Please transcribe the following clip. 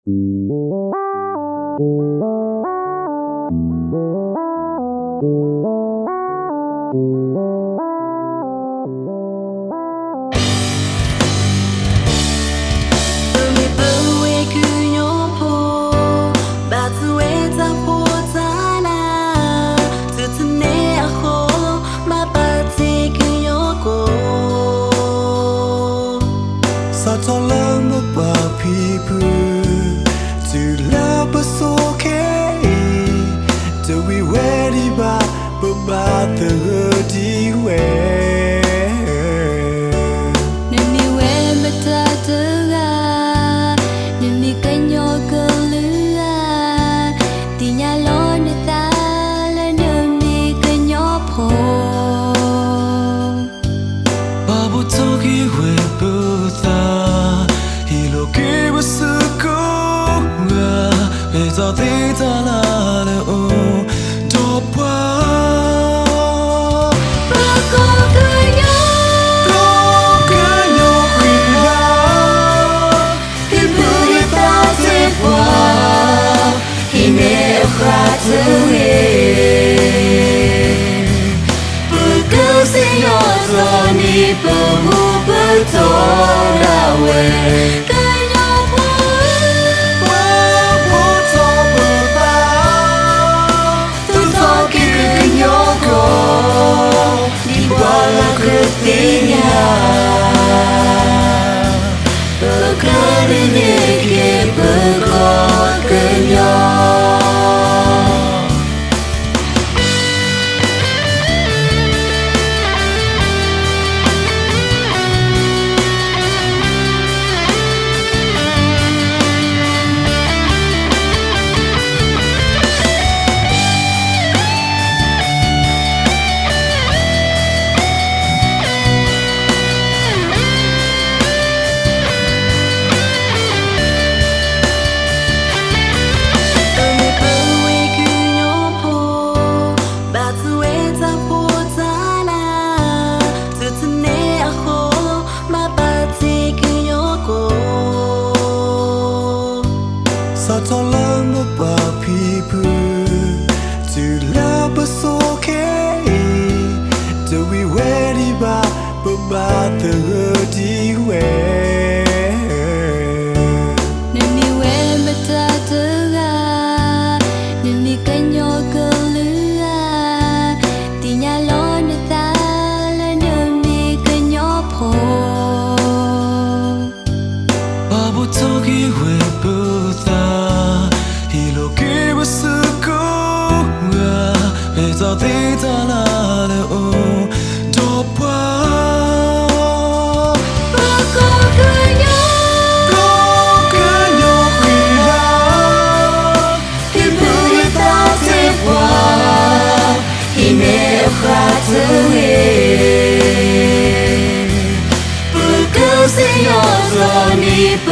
Sa cho lăng một bà phi phu to love us okay to we ready ba the đi về nên mi quen bắt ta tới ga nên mi canh nhau cơ lứa thì nhà lo nơi ta lên nên mi canh nhau phô babu toki we buta hilo ke basu ko nga le za te ta la le o do pa Sa cho lăng một bà phi phu to love us okay to we ready ba the đi về nên mi quen bắt ta tới ga nên mi canh nhau cơ lứa thì nhà lo nơi ta lên nên mi canh nhau phô babu toki we buta hilo ke basu ko nga le za te ta la le o do pa Ni